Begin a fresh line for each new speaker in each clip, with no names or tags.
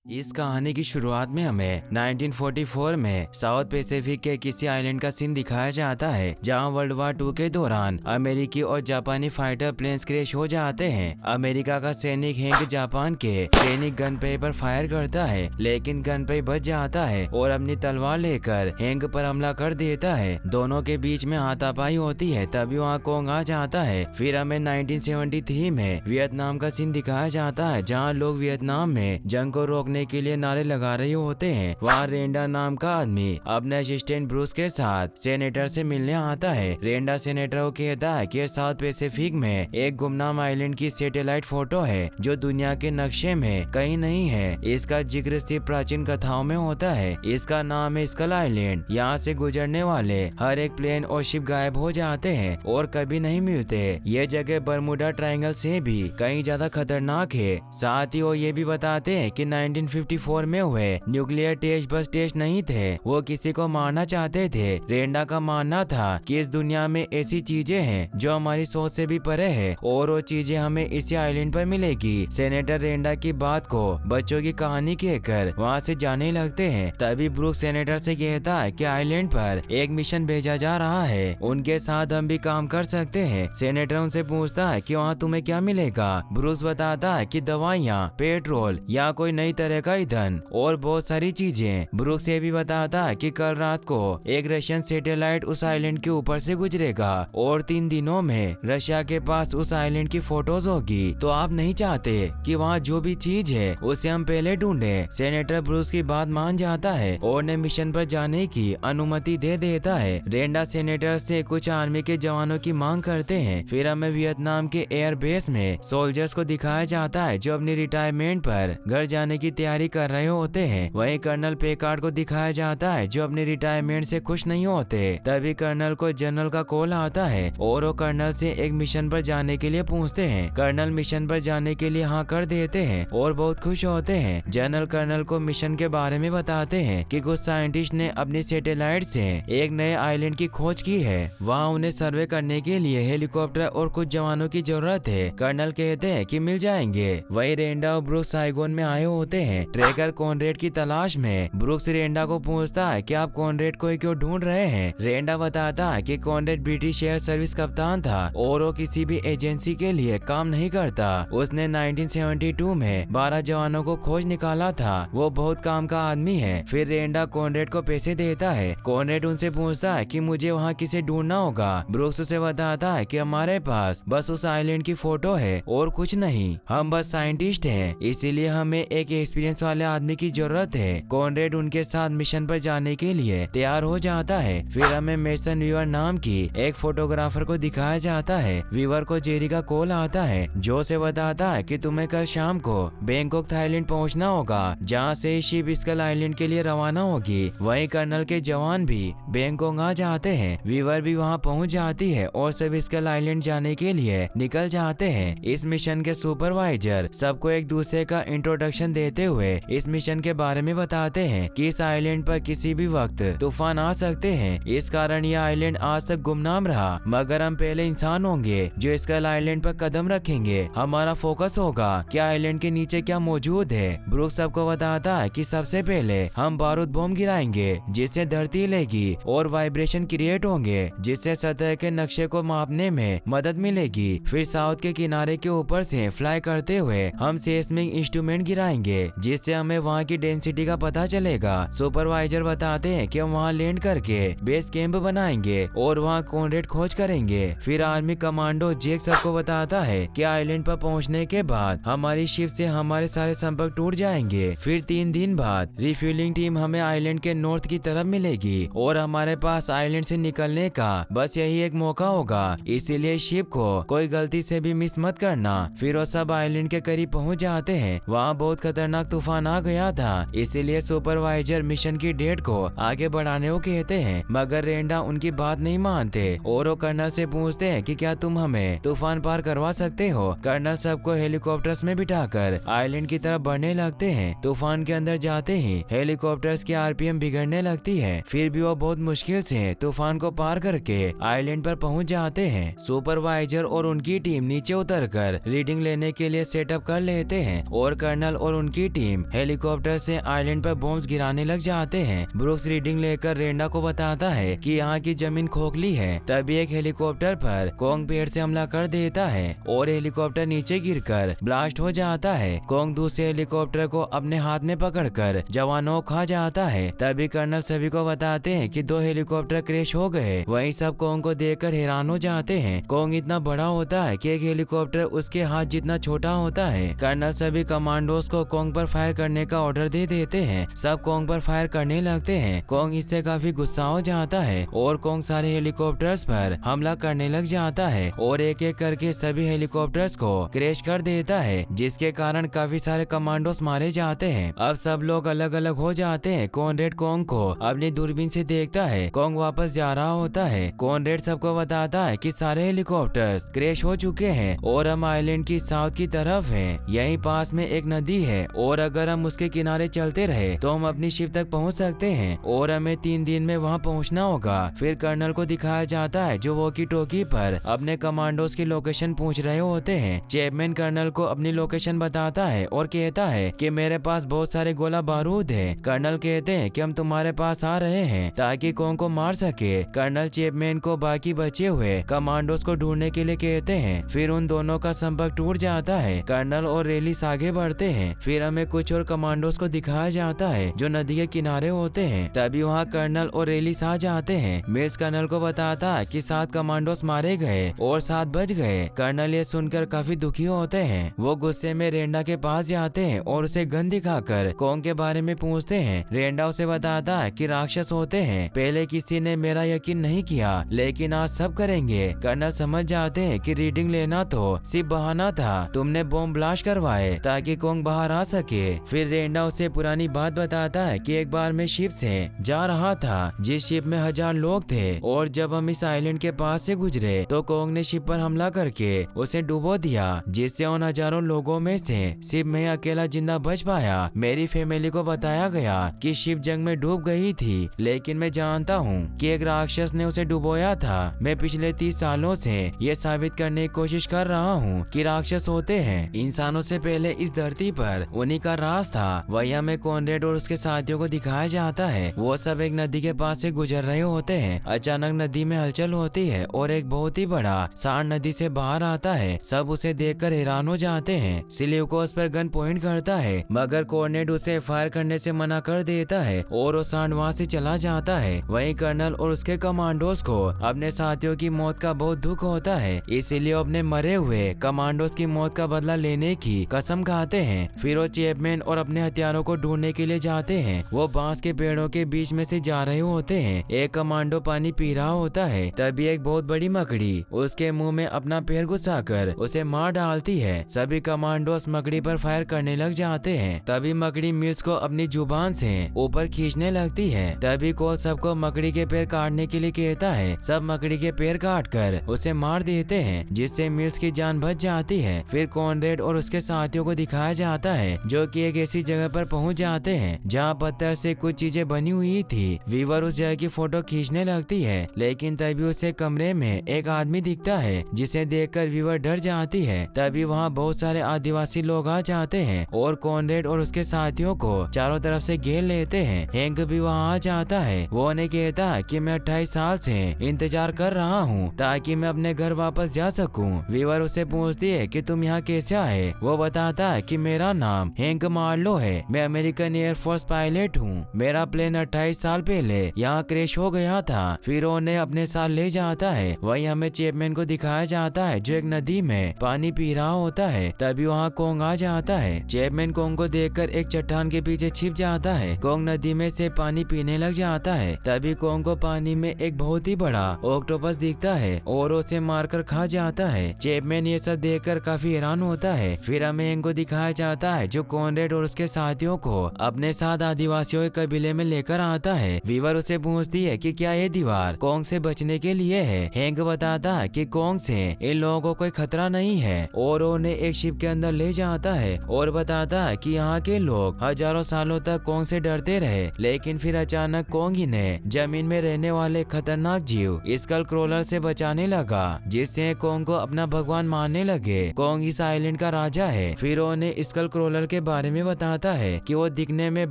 इस कहानी की शुरुआत में हमें 1944 में साउथ पैसिफिक के किसी आइलैंड का सीन दिखाया जाता है जहां वर्ल्ड वार 2 के दौरान अमेरिकी और जापानी फाइटर प्लेन्स क्रैश हो जाते हैं। अमेरिका का सैनिक हैंक जापान के सैनिक गनपे पर फायर करता है, लेकिन गनपे बच जाता है और अपनी तलवार लेकर हैंक पर हमला कर देता है। दोनों के बीच में हाथापाई होती है, तभी वहाँ कोंग आ जाता है। फिर हमें 1973 में वियतनाम का सीन दिखाया जाता है जहाँ लोग वियतनाम में जंग को रोकने के लिए नारे लगा रहे होते हैं। वहाँ रेंडा नाम का आदमी अपने असिस्टेंट ब्रूस के साथ सेनेटर से मिलने आता है। रेंडा सेनेटर को कहता है कि साउथ पैसिफिक में एक गुमनाम आइलैंड की सैटेलाइट फोटो है जो दुनिया के नक्शे में कहीं नहीं है। इसका जिक्र सिर्फ प्राचीन कथाओं में होता है। इसका नाम है स्कल आइलैंड। यहाँ से गुजरने वाले हर एक प्लेन और शिप गायब हो जाते हैं और कभी नहीं मिलते। ये जगह बर्मुडा ट्रायंगल से भी कहीं ज्यादा खतरनाक है। साथ ही वो ये भी बताते हैं कि 1954 में हुए न्यूक्लियर टेस्ट बस टेस्ट नहीं थे, वो किसी को मारना चाहते थे। रेंडा का मानना था कि इस दुनिया में ऐसी चीजें हैं जो हमारी सोच से भी परे है और वो चीजें हमें इसी आइलैंड पर मिलेगी। सेनेटर रेंडा की बात को बच्चों की कहानी कहकर वहाँ से जाने लगते हैं। तभी ब्रूक सेनेटर से कहता है कि आइलैंड पर एक मिशन भेजा जा रहा है, उनके साथ हम भी काम कर सकते हैं। सेनेटर उनसे पूछता है कि वहाँ तुम्हें क्या मिलेगा। ब्रूक्स बताता है कि दवाइयाँ, पेट्रोल या कोई नई तरह का ईंधन और बहुत सारी चीजें। ब्रूक्स ये भी बताता है कि कल रात को एक रशियन सैटेलाइट उस आइलैंड के ऊपर से गुजरेगा और 3 दिनों में रशिया के पास उस आइलैंड की फोटोज होगी। तो आप नहीं चाहते कि वहाँ जो भी चीज है उसे हम पहले ढूंढे। सेनेटर ब्रूक्स की बात मान जाता है और ने मिशन पर जाने की अनुमति दे देता है। रेंडा सेनेटर से कुछ आर्मी के जवानों की मांग करते हैं। फिर हमें वियतनाम के एयर बेस में सोल्जर्स को दिखाया जाता है जो अपनी रिटायरमेंट पर घर जाने की तैयारी कर रहे होते हैं। वहीं कर्नल पेकार्ड को दिखाया जाता है जो अपनी रिटायरमेंट से खुश नहीं होते। तभी कर्नल को जनरल का कॉल आता है और वो कर्नल से एक मिशन पर जाने के लिए पूछते हैं। कर्नल मिशन पर जाने के लिए हाँ कर देते हैं और बहुत खुश होते हैं। जनरल कर्नल को मिशन के बारे में बताते हैं कि कुछ साइंटिस्ट ने अपनी सैटेलाइट से एक नए आइलैंड की खोज की है। वहाँ उन्हें सर्वे करने के लिए हेलीकॉप्टर और कुछ जवानों की जरूरत है। कर्नल कहते हैं कि मिल जाएंगे। वही रेंडा और ब्रूक्स साइगोन में आए होते हैं ट्रेकर कॉनरेड की तलाश में। ब्रूक्स रेंडा को पूछता है कि आप कॉनरेड को क्यों ढूंढ रहे हैं। रेंडा बताता है कि कॉनरेड ब्रिटिश एयर सर्विस कप्तान था और वो किसी भी एजेंसी के लिए काम नहीं करता। उसने 1972 में 12 जवानों को खोज निकाला था। वो बहुत काम का आदमी है। फिर रेंडा कॉनरेड को पैसे देता है। कॉनरेड उनसे पूछता है कि मुझे वहाँ किसे ढूंढना होगा। ब्रूक्स उसे बताता है कि हमारे पास बस उस आइलैंड की फोटो है और कुछ नहीं, हम बस साइंटिस्ट हैं, इसीलिए हमें एक एक्सपीरियंस वाले आदमी की जरूरत है। कॉनरेड उनके साथ मिशन पर जाने के लिए तैयार हो जाता है। फिर हमें मेसन वीवर नाम की एक फोटोग्राफर को दिखाया जाता है। वीवर को जेरी का कॉल आता है जो से बताता है कि तुम्हें कल शाम को बैंकॉक थाईलैंड पहुंचना होगा, जहां से शिप स्कल आइलैंड के लिए रवाना होगी। वहीं कर्नल के जवान भी बैंकॉक आ जाते हैं। वीवर भी वहां पहुंच जाती है और सब स्कल आइलैंड जाने के लिए निकल जाते हैं। इस मिशन के सुपरवाइजर सबको एक दूसरे का इंट्रोडक्शन देते हुए इस मिशन के बारे में बताते हैं कि इस आइलैंड पर किसी भी वक्त तूफान आ सकते हैं। इस कारण यह आइलैंड आज तक गुमनाम रहा, मगर हम पहले इंसान होंगे जो स्कल आइलैंड पर कदम रखेंगे। हमारा फोकस होगा कि आइलैंड के नीचे क्या मौजूद है। ब्रूक्स सबको बताता है कि सबसे पहले हम बारूद बम गिराएंगे जिससे धरती हिलेगी और वाइब्रेशन क्रिएट होंगे जिससे सतह के नक्शे को मापने में मदद मिलेगी। फिर साउथ के किनारे के ऊपर से फ्लाई करते हुए हम सेस्मिक इंस्ट्रूमेंट गिराएंगे जिससे हमें वहाँ की डेंसिटी का पता चलेगा। सुपरवाइजर बताते हैं कि हम वहाँ लैंड करके बेस कैंप बनाएंगे और वहाँ कॉनरेड खोज करेंगे। फिर आर्मी कमांडो जेक सबको बताता है कि आइलैंड पर पहुँचने के बाद हमारी शिप से हमारे सारे संपर्क टूट जाएंगे। फिर 3 दिन बाद रिफ्यूलिंग टीम हमें आइलैंड के नॉर्थ की तरफ मिलेगी और हमारे पास आइलैंड से निकलने का बस यही एक मौका होगा, इसीलिए शिप को कोई गलती से भी मिस मत करना। फिर वो सब आइलैंड के करीब पहुँच जाते हैं। वहाँ बहुत खतरनाक तूफान आ गया था, इसीलिए सुपरवाइजर मिशन की डेट को आगे बढ़ाने को कहते हैं, मगर रेंडा उनकी बात नहीं मानते और वो कर्नल से पूछते हैं कि क्या तुम हमें तूफान पार करवा सकते हो। कर्नल सबको हेलीकॉप्टर्स में बिठाकर आइलैंड की तरफ बढ़ने लगते हैं। तूफान के अंदर जाते ही हेलीकॉप्टर्स की आरपीएम बिगड़ने लगती है। फिर भी वो बहुत मुश्किल से तूफान को पार करके आइलैंड पर पहुंच जाते हैं। सुपरवाइजर और उनकी टीम नीचे उतरकर रीडिंग लेने के लिए सेटअप कर लेते हैं और कर्नल और उनकी टीम हेलीकॉप्टर से आइलैंड पर बॉम्ब्स गिराने लग जाते हैं। ब्रूक्स रीडिंग लेकर रेंडा को बताता है कि यहाँ की जमीन खोखली है। तभी एक हेलीकॉप्टर पर कोंग पेड़ से हमला कर देता है और हेलीकॉप्टर नीचे गिरकर ब्लास्ट हो जाता है। कोंग दूसरे हेलीकॉप्टर को अपने हाथ में पकड़कर जवानों खा जाता है। तभी कर्नल सभी को बताते हैं कि 2 हेलीकॉप्टर क्रैश हो गए। वहीं सब कोंग को देखकर हैरान हो जाते हैं। कोंग इतना बड़ा होता है कि एक हेलीकॉप्टर उसके हाथ जितना छोटा होता है। कर्नल सभी कमांडोज को कोंग पर फायर करने का ऑर्डर दे देते हैं। सब कोंग पर फायर करने लगते हैं। कोंग इससे काफी गुस्सा हो जाता है और कोंग सारे हेलीकॉप्टर्स पर हमला करने लग जाता है और एक एक करके सभी हेलीकॉप्टर्स को क्रैश कर देता है, जिसके कारण काफी सारे कमांडोज मारे जाते हैं। अब सब लोग अलग अलग हो जाते हैं। कॉनरेड कोंग को अपनी दूरबीन से देखता है। कोंग वापस जा रहा होता है। कॉनरेड सबको बताता है कि सारे हेलीकॉप्टर्स क्रैश हो चुके हैं और हम आइलैंड की साउथ की तरफ हैं। यहीं पास में एक नदी है और अगर हम उसके किनारे चलते रहे तो हम अपनी शिप तक पहुंच सकते हैं और हमें 3 दिन में वहां पहुंचना होगा। फिर कर्नल को दिखाया जाता है जो वॉकी टॉकी पर अपने कमांडोज की लोकेशन पूछ रहे होते हैं। चैपमैन कर्नल को अपनी लोकेशन बताता है और कहता है कि मेरे पास बहुत सारे गोला बारूद है। कर्नल कहते हैं कि हम तुम्हारे पास आ रहे हैं ताकि कोंग को मार सके। कर्नल चैपमैन को बाकी बचे हुए कमांडोज को ढूंढने के लिए कहते हैं। फिर उन दोनों का संपर्क टूट जाता है। कर्नल और रेलिस आगे बढ़ते हैं। फिर हमें कुछ और कमांडोज को दिखाया जाता है जो नदी के किनारे होते हैं। तभी वहाँ कर्नल और रेलिस आ जाते हैं। मिल्स कर्नल को बताता है कि 7 कमांडोज मारे गए और 7 बच गए। कर्नल ये सुनकर काफी दुखी होते हैं। वो गुस्से में रेंडा के पास जाते हैं और उसे गन दिखाकर कोंग के बारे में पूछते हैं। रेंडा उसे बताता है कि राक्षस होते हैं। पहले किसी ने मेरा यकीन नहीं किया लेकिन आज सब करेंगे। कर्नल समझ जाते हैं कि रीडिंग लेना तो सिर्फ बहाना था। तुमने बॉम्ब ब्लास्ट करवाए ताकि कोंग बाहर आ सके। फिर रेंडा उसे पुरानी बात बताता है कि एक बार मैं शिप से जा रहा था जिस शिप में 1000 लोग थे और जब हम इस आइलैंड के पास से गुजरे तो कोंग ने शिप पर हमला करके उसे डुबो दिया, जिससे उन हजारों लोगों में से सिर्फ मैं अकेला जिंदा बच पाया। मेरी फैमिली को बताया गया कि शिप जंग में डूब गई थी, लेकिन मैं जानता हूँ कि एक राक्षस ने उसे डुबोया था। मैं पिछले 30 सालों से ये साबित करने की कोशिश कर रहा हूँ कि राक्षस होते हैं। इंसानों से पहले इस धरती पर उन्हीं का राज था। वही हमें कॉनरेड और उसके साथियों को दिखाया जाता है। वो सब एक नदी के पास से गुजर रहे होते हैं। अचानक नदी में हलचल होती है और एक बहुत ही बड़ा सांड नदी से बाहर आता है। सब उसे देखकर हैरान हो जाते हैं। सिल्यूकोस पर गन पॉइंट करता है मगर कॉनरेड उसे फायर करने से मना कर देता है और वो सांड वहाँ से चला जाता है। वहीं कर्नल और उसके कमांडोज को अपने साथियों की मौत का बहुत दुख होता है, इसीलिए अपने मरे हुए कमांडोज की मौत का बदला लेने की कसम खाते हैं। फिर वो चैपमैन और अपने हथियारों को ढूंढने के लिए जाते हैं। वो बांस के पेड़ों के बीच में से जा रहे होते हैं। एक कमांडो पानी पी रहा होता है। तभी एक बहुत बड़ी मकड़ी उसके मुंह में अपना पैर घुसाकर उसे मार डालती है। सभी कमांडोज मकड़ी पर फायर करने लग जाते हैं। तभी मकड़ी मिल्स को अपनी जुबान से ऊपर खींचने लगती है। तभी कोल सबको मकड़ी के पैर काटने के लिए कहता है। सब मकड़ी के पैर काटकर उसे मार देते हैं, जिससे मिल्स की जान बच जाती है। फिर कॉनरेड और उसके साथियों को दिखाया जाता है जो कि एक ऐसी जगह पर पहुंच जाते हैं जहां पत्थर से कुछ चीजें बनी हुई थी। वीवर उस जगह की फोटो खींचने लगती है, लेकिन तभी उसे कमरे में एक आदमी दिखता है जिसे देखकर वीवर डर जाती है। तभी वहां बहुत सारे आदिवासी लोग आ जाते हैं और कॉनरेड और उसके साथियों को चारों तरफ से घेर लेते हैं। हैंक भी वहां आ जाता है। वो उन्हें कहता है कि मैं 28 साल से इंतजार कर रहा हूँ ताकि मैं अपने घर वापस जा सकूं। वीवर उसे पूछती है कि तुम यहाँ कैसे आए। वो बताता है कि मेरा नाम हैंक मार्लो है। मैं अमेरिकन एयरफोर्स पायलट हूँ। मेरा प्लेन 28 साल पहले यहाँ क्रैश हो गया था। फिर उन्हें अपने साथ ले जाता है। वहीं हमें चैपमैन को दिखाया जाता है जो एक नदी में पानी पी रहा होता है। तभी वहाँ कोंग आ जाता है। चैपमैन कोंग को देखकर एक चट्टान के पीछे छिप जाता है। कोंग नदी में से पानी पीने लग जाता है। तभी कोंग को पानी में एक बहुत ही बड़ा ऑक्टोपस दिखता है और उसे मारकर खा जाता है। चैपमैन ये सब देखकर काफी हैरान होता है। फिर हमें हैंक को दिखाया जाता है जो कॉनरेड और उसके साथियों को अपने साथ आदिवासियों के कबीले में लेकर आता है। वीवर उसे पूछती है कि क्या ये दीवार कोंग से बचने के लिए है। हैंक बताता है कि कोंग से इन लोगों को कोई खतरा नहीं है और उन्हें एक शिप के अंदर ले जाता है और बताता है कि यहाँ के लोग हजारों सालों तक कोंग से डरते रहे, लेकिन फिर अचानक कोंग इन्हें जमीन में रहने वाले खतरनाक जीव स्कल क्रोलर से बचाने लगा, जिससे कोंग को अपना भगवान मानने लगे। कोंग इस आइलैंड का राजा है। फिर उन्हें स्कल क्रोलर के के बारे में बताता है कि वो दिखने में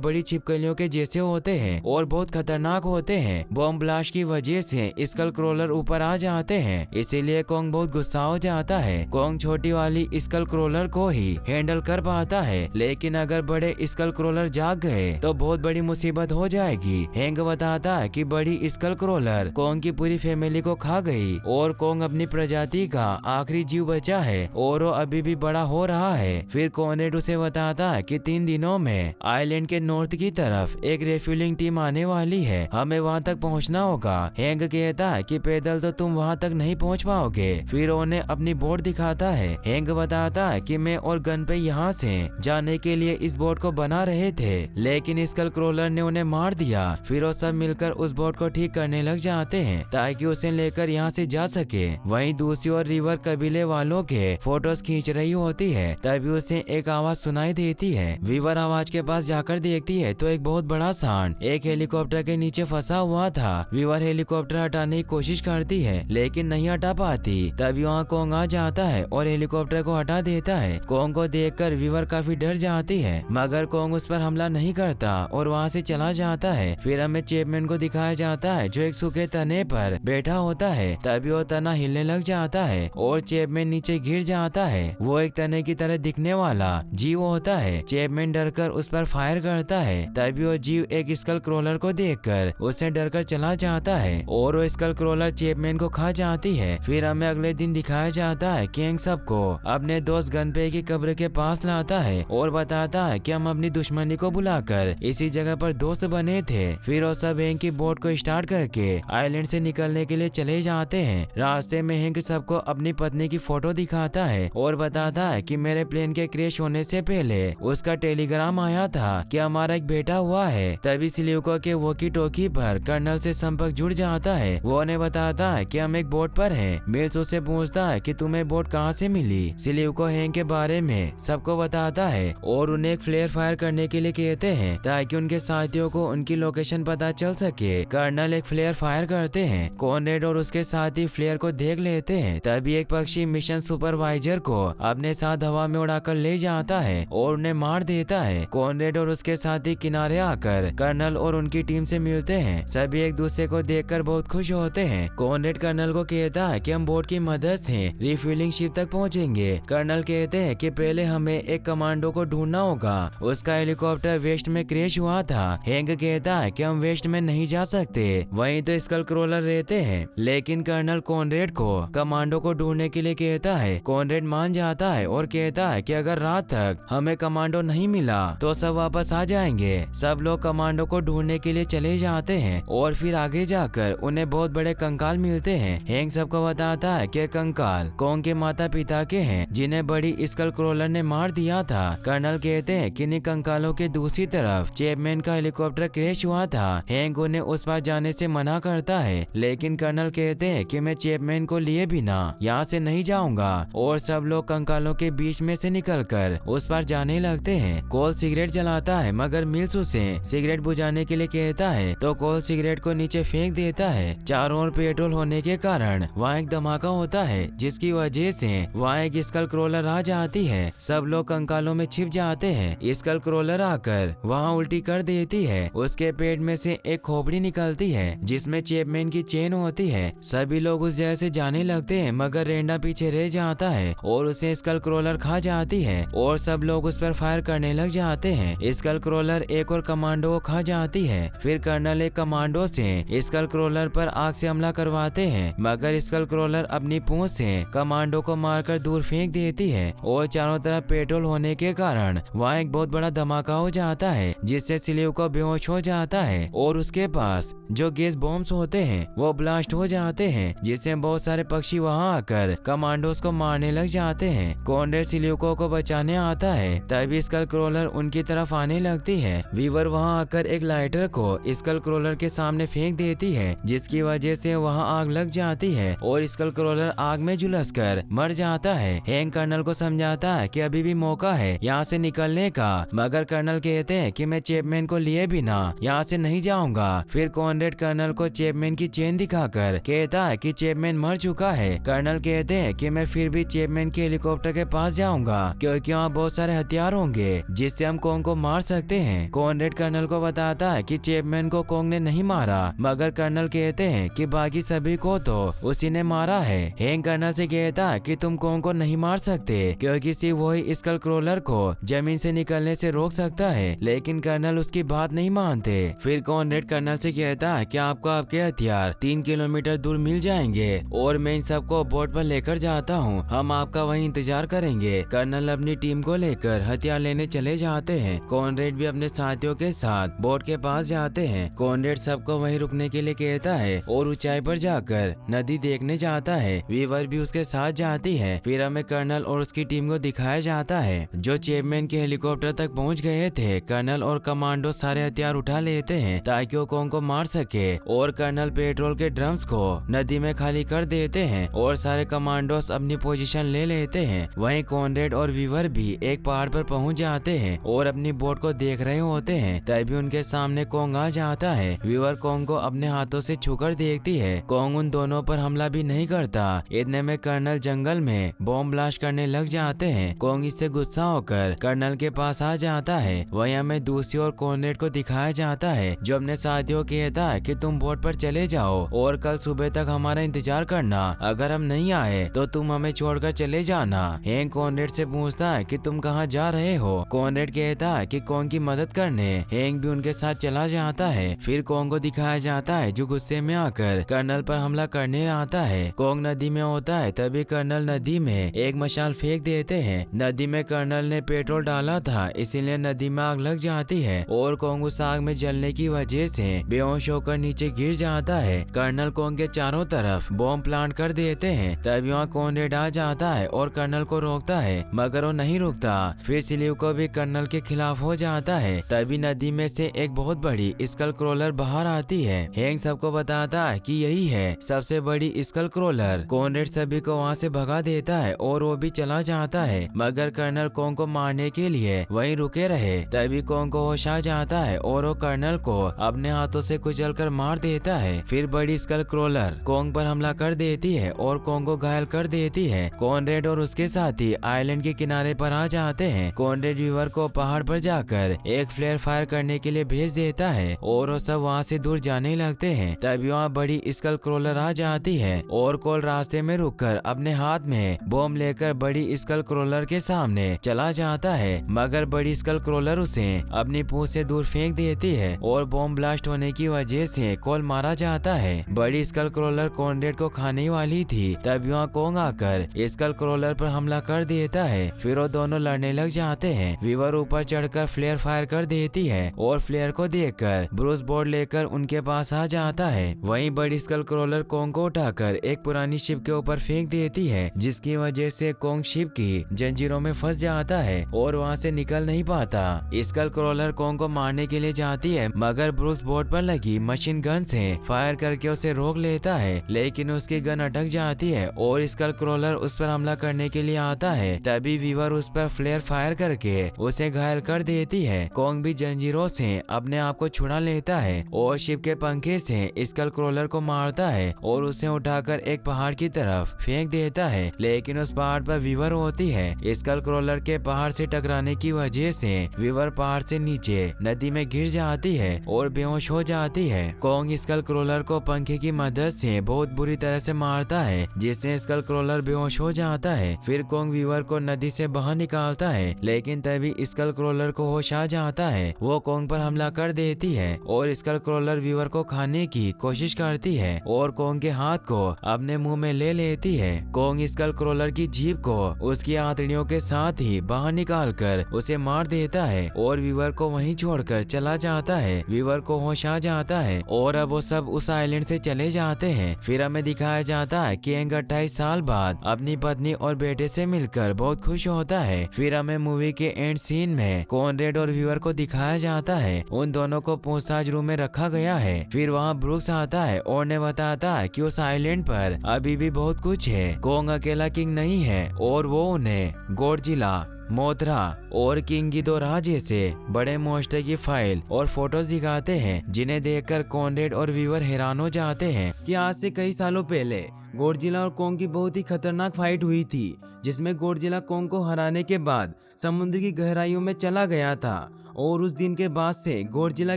बड़ी छिपकलियों के जैसे होते हैं और बहुत खतरनाक होते हैं। बॉम्ब ब्लास्ट की वजह से स्कल क्रोलर ऊपर आ जाते हैं, इसीलिए कॉन्ग बहुत गुस्सा हो जाता है। कॉन्ग छोटी वाली स्कल क्रोलर को ही हैंडल कर पाता है, लेकिन अगर बड़े स्कल क्रोलर जाग गए तो बहुत बड़ी मुसीबत हो जाएगी। हैंक बताता है कि बड़ी स्कल क्रोलर कॉन्ग की पूरी फैमिली को खा गई और कॉन्ग अपनी प्रजाति का आखिरी जीव बचा है और वो अभी भी बड़ा हो रहा है। फिर कॉनरेड उसे बताता है कि 3 दिनों में आइलैंड के नॉर्थ की तरफ एक रिफ्यूलिंग टीम आने वाली है, हमें वहां तक पहुंचना होगा। हैंक कहता है कि पैदल तो तुम वहां तक नहीं पहुंच पाओगे। फिर उन्हें अपनी बोट दिखाता है। हैंक बताता है कि मैं और गन पे यहाँ से जाने के लिए इस बोट को बना रहे थे, लेकिन स्कल क्रोलर ने उन्हें मार दिया। फिर वो सब मिलकर उस बोट को ठीक करने लग जाते हैं ताकि उसे लेकर यहाँ से जा सके। वहीं दूसरी ओर रिवर कबीले वालों के फोटोज खींच रही होती है, तभी उसे एक आवाज सुनाई देती है। वीवर आवाज के पास जाकर देखती है तो एक बहुत बड़ा सांड एक हेलीकॉप्टर के नीचे फंसा हुआ था। वीवर हेलीकॉप्टर हटाने की कोशिश करती है लेकिन नहीं हटा पाती। तभी वहाँ कॉन्ग आ जाता है और हेलीकॉप्टर को हटा देता है। कॉन्ग को देखकर वीवर काफी डर जाती है, मगर कॉन्ग उस पर हमला नहीं करता और वहाँ से चला जाता है। फिर हमें चैपमैन को दिखाया जाता है जो एक सूखे तने पर बैठा होता है। तभी वो तना हिलने लग जाता है और चैपमैन नीचे गिर जाता है। वो एक तने की तरह दिखने वाला जीव होता है। चैपमैन डरकर उस पर फायर करता है। तभी वो जीव एक स्कल क्रोलर को देखकर उससे डरकर चला जाता है और वो स्कल क्रोलर चैपमैन को खा जाती है। फिर हमें अगले दिन दिखाया जाता है कि हैंक सबको अपने दोस्त गनपे की कब्र के पास लाता है और बताता है कि हम अपनी दुश्मनी को बुलाकर इसी जगह पर दोस्त बने थे। फिर वो सब हैंक की बोट को स्टार्ट करके आइलैंड से निकलने के लिए चले जाते हैं। रास्ते में हैंक सबको अपनी पत्नी की फोटो दिखाता है और बताता है कि मेरे प्लेन के क्रैश होने से पहले उसका टेलीग्राम आया था कि हमारा एक बेटा हुआ है। तभी सिल्यूको के वॉकी टॉकी पर कर्नल से संपर्क जुड़ जाता है। वो उन्हें बताता है कि हम एक बोट पर हैं। मिल्स उससे पूछता है कि तुम्हें बोट कहाँ से मिली। सिल्यूको हैंक के बारे में सबको बताता है और उन्हें एक फ्लेयर फायर करने के लिए कहते हैं ताकि उनके साथियों को उनकी लोकेशन पता चल सके। कर्नल एक फ्लेयर फायर करते हैं। कॉनरेड और उसके साथी फ्लेयर को देख लेते हैं। तभी एक पक्षी मिशन सुपरवाइजर को अपने साथ हवा में उड़ाकर ले जाता है और उन्हें मार देता है। कॉनरेड और उसके साथी किनारे आकर कर्नल और उनकी टीम से मिलते हैं। सभी एक दूसरे को देखकर बहुत खुश होते हैं। कॉनरेड कर्नल को कहता है कि हम बोट की मदद से रिफ्यूलिंग शिप तक पहुंचेंगे। कर्नल कहते हैं कि पहले हमें एक कमांडो को ढूंढना होगा, उसका हेलीकॉप्टर वेस्ट में क्रैश हुआ था। हैंक कहता है कि हम वेस्ट में नहीं जा सकते, वहीं तो स्कल क्रोलर रहते हैं। लेकिन कर्नल कॉनरेड को कमांडो को ढूंढने के लिए कहता है। कॉनरेड मान जाता है और कहता है कि अगर रात तक हमें कमांडो नहीं मिला तो सब वापस आ जाएंगे। सब लोग कमांडो को ढूंढने के लिए चले जाते हैं और फिर आगे जाकर उन्हें बहुत बड़े कंकाल मिलते हैं। हैंक सबको बताता है कि कंकाल कॉन्ग के माता पिता के हैं जिन्हें बड़ी स्कल क्रोलर ने मार दिया था। कर्नल कहते हैं कि इन कंकालों के दूसरी तरफ चैपमैन का हेलीकॉप्टर क्रैश हुआ था। हैंक उन्हें उस पार जाने से मना करता है, लेकिन कर्नल कहते हैं कि मैं चैपमैन को लिए बिना यहाँ से नहीं जाऊंगा और सब लोग कंकालों के बीच में से निकलकर उस पार जाने लगते हैं। कोल सिगरेट जलाता है मगर मिल्स उसे सिगरेट बुझाने के लिए कहता है तो कोल सिगरेट को नीचे फेंक देता है। चारों ओर पेट्रोल होने के कारण वहाँ एक धमाका होता है जिसकी वजह से वहाँ एक स्कल क्रोलर आ जाती है। सब लोग कंकालों में छिप जाते हैं। स्कल क्रोलर आकर वहाँ उल्टी कर देती है। उसके पेट में से एक खोपड़ी निकलती है जिसमें चैपमैन की चेन होती है। सभी लोग उस जगह से जाने लगते हैं मगर रेंडा पीछे रह जाता है और उसे स्कल क्रोलर खा जाती है और सब लोग उस पर फायर करने लग जाते हैं। स्कल क्रोलर एक और कमांडो को खा जाती है। फिर कर्नल एक कमांडो से स्कल क्रोलर पर आग से हमला करवाते हैं मगर स्कल क्रोलर अपनी पूंछ से कमांडो को मारकर दूर फेंक देती है और चारों तरफ पेट्रोल होने के कारण वहाँ एक बहुत बड़ा धमाका हो जाता है जिससे सिल्यूको बेहोश हो जाता है और उसके पास जो गैस बॉम्ब्स होते हैं वो ब्लास्ट हो जाते हैं जिससे बहुत सारे पक्षी वहाँ आकर कमांडोस को मारने लग जाते हैं। कॉनरेड सिल्यूको को बचाने आता है। तभी स्कल क्रोलर उनकी तरफ आने लगती है। वीवर वहाँ आकर एक लाइटर को स्कल क्रोलर के सामने फेंक देती है जिसकी वजह से वहाँ आग लग जाती है और स्कल क्रोलर आग में झुलसकर मर जाता है। हैंक कर्नल को समझाता है कि अभी भी मौका है यहाँ से निकलने का, मगर कर्नल कहते हैं कि मैं चैपमैन को लिए बिना यहाँ से नहीं जाऊंगा। फिर कॉनरेड कर्नल को चैपमैन की चेन दिखाकर कहता है कि चैपमैन मर चुका है। कर्नल कहते हैं कि मैं फिर भी चैपमैन के हेलीकॉप्टर के पास जाऊंगा क्योंकि वहाँ बहुत सारे हथियार हथियार होंगे जिससे हम कोंग को मार सकते हैं। कॉनरेड कर्नल को बताता है कि चैपमैन को कोंग ने नहीं मारा, मगर कर्नल कहते हैं कि बाकी सभी को तो उसी ने मारा है। हैंक कर्नल से कहता है कि तुम कोंग को नहीं मार सकते क्योंकि सिर्फ वही स्कल क्रोलर को जमीन से निकलने से रोक सकता है, लेकिन कर्नल उसकी बात नहीं मानते। फिर कॉनरेड कर्नल से कहता है कि आपको आपके हथियार 3 किलोमीटर दूर मिल जाएंगे और मैं इन सबको बोट पर लेकर जाता हूँ, हम आपका वहीं इंतजार करेंगे। कर्नल अपनी टीम को लेकर हथियार लेने चले जाते हैं। कॉनरेड भी अपने साथियों के साथ बोट के पास जाते हैं। कॉनरेड सबको वहीं रुकने के लिए कहता है और ऊंचाई पर जाकर नदी देखने जाता है। वीवर भी उसके साथ जाती है। फिर हमें कर्नल और उसकी टीम को दिखाया जाता है जो चैपमैन के हेलीकॉप्टर तक पहुंच गए थे। कर्नल और कमांडो सारे हथियार उठा लेते हैं ताकि वो कोंग को मार सके और कर्नल पेट्रोल के ड्रम्स को नदी में खाली कर देते हैं और सारे कमांडोस अपनी पोजीशन ले लेते हैं। वहीं कॉनरेड और वीवर भी एक पहाड़ पर पहुंच जाते हैं और अपनी बोट को देख रहे होते हैं। तभी उनके सामने कोंग आ जाता है। वीवर कोंग को अपने हाथों से छूकर देखती है। कोंग उन दोनों पर हमला भी नहीं करता। इतने में कर्नल जंगल में बॉम्ब ब्लास्ट करने लग जाते हैं। कोंग इससे गुस्सा होकर कर्नल के पास आ जाता है। वहीं हमें दूसरी ओर कॉनरेड को दिखाया जाता है जो अपने साथियों को कहता है कि तुम बोट पर चले जाओ और कल सुबह तक हमारा इंतजार करना, अगर हम नहीं आए तो तुम हमें छोड़कर चले जाना। हैंक कॉनरेड से पूछता है कि तुम कहाँ जा रहे हो। कॉनरेड कहता है कि कोंग की मदद करने। हैंक भी उनके साथ चला जाता है। फिर कोंग को दिखाया जाता है जो गुस्से में आकर कर्नल पर हमला करने आता है। कोंग नदी में होता है तभी कर्नल नदी में एक मशाल फेंक देते हैं। नदी में कर्नल ने पेट्रोल डाला था इसीलिए नदी में आग लग जाती है और कोंग उस आग में जलने की वजह से बेहोश होकर नीचे गिर जाता है। कर्नल कोंग के चारों तरफ बॉम्ब प्लांट कर देते हैं। तभी वहाँ कॉनरेड आ जाता है और कर्नल को रोकता है, मगर वो नहीं रुकता। फिर सिलीव को भी कर्नल के खिलाफ हो जाता है। तभी नदी में से एक बहुत बड़ी स्कल क्रोलर बाहर आती है। हैंक सबको बताता है कि यही है सबसे बड़ी स्कल क्रोलर। कॉनरेड सभी को वहाँ से भगा देता है और वो भी चला जाता है, मगर कर्नल कोंग को मारने के लिए वहीं रुके रहे। तभी कोंग को होश आ जाता है और वो कर्नल को अपने हाथों से कुचलकर मार देता है। फिर बड़ी स्कल क्रोलर कोंग पर हमला कर देती है और कोंग को घायल कर देती है। कॉनरेड और उसके साथी आइलैंड के किनारे पर आ जाते हैं। कॉनरेड वीवर को पहाड़ पर जाकर एक फ्लेयर फायर करने के लिए भेज देता है और वो सब वहाँ से दूर जाने लगते हैं। तभी वहाँ बड़ी स्कल क्रोलर आ जाती है और कोल रास्ते में रुककर अपने हाथ में बॉम्ब लेकर बड़ी स्कल क्रोलर के सामने चला जाता है, मगर बड़ी स्कल क्रोलर उसे अपनी पूंछ से दूर फेंक देती है और बॉम्ब ब्लास्ट होने की वजह से कोल मारा जाता है। बड़ी स्कल क्रोलर कॉनरेड को खाने वाली थी। तभी वहाँ कोंग आकर स्कल क्रोलर पर हमला कर देता है। फिर वो दोनों लड़ने लग जाते हैं। वीवर ऊपर चढ़कर फ्लेयर फायर कर देती है और फ्लेयर को देखकर ब्रूस बोर्ड लेकर उनके पास आ जाता है। वहीं बड़ी स्कल क्रोलर कोंग को उठाकर एक पुरानी शिप के ऊपर फेंक देती है, जिसकी वजह से कोंग शिप की जंजीरों में फंस जाता है और वहाँ से निकल नहीं पाता। स्कल क्रोलर कोंग को मारने के लिए जाती है, मगर ब्रूस बोर्ड पर लगी मशीन गन से फायर करके उसे रोक लेता है, लेकिन उसकी गन अटक जाती है और स्कल क्रोलर उस पर हमला करने के लिए आता है। तभी वीवर उस पर फ्लेयर फायर करके उसे घायल कर देती है। कोंग भी जंजीरों से अपने आप को छुड़ा लेता है और शिप के पंखे से स्कल क्रोलर को मारता है और उसे उठाकर एक पहाड़ की तरफ फेंक देता है, लेकिन उस पहाड़ पर वीवर होती है। स्कल क्रोलर के पहाड़ से टकराने की वजह से वीवर पहाड़ से नीचे नदी में गिर जाती है और बेहोश हो जाती है। कोंग स्कल क्रोलर को पंखे की मदद से बहुत बुरी तरह से मारता है, जिससे स्कल क्रोलर बेहोश हो जाता है। फिर कोंग वीवर को नदी से बाहर निकालता है, लेकिन तभी स्कल क्रोलर को होश आ जाता है। वो कोंग पर हमला कर देती है और स्कल क्रोलर वीवर को खाने की कोशिश करती है और कोंग के हाथ को अपने मुंह में ले लेती है। कोंग स्कल क्रोलर की जीभ को उसकी आंतड़ियों के साथ ही बाहर निकालकर उसे मार देता है और वीवर को वहीं छोड़कर चला जाता है। वीवर को होश आ जाता है और अब वो सब उस आइलैंड से चले जाते हैं। फिर हमें दिखाया जाता है कि हैंक 28 साल बाद अपनी पत्नी और बेटे से मिलकर बहुत खुश होता है। फिर हमें मूवी के एंड सीन में कॉनरेड और वीवर को दिखाया जाता है। उन दोनों को पूछताछ रूम में रखा गया है। फिर वहाँ ब्रूक्स आता है और ने बताता है कि उस आइलैंड पर अभी भी बहुत कुछ है। कोंग अकेला किंग नहीं है और वो उन्हें गॉडजिला मोथरा और किंग गिदोरा जैसे बड़े मॉन्स्टर की फाइल और फोटोज दिखाते हैं, जिन्हें देखकर कॉनरेड और व्यूअर हैरान हो जाते हैं कि आज से कई सालों पहले गॉडजिला और कोंग की बहुत ही खतरनाक फाइट हुई थी, जिसमें गॉडजिला कोंग को हराने के बाद समुद्र की गहराइयों में चला गया था और उस दिन के बाद से गॉडजिला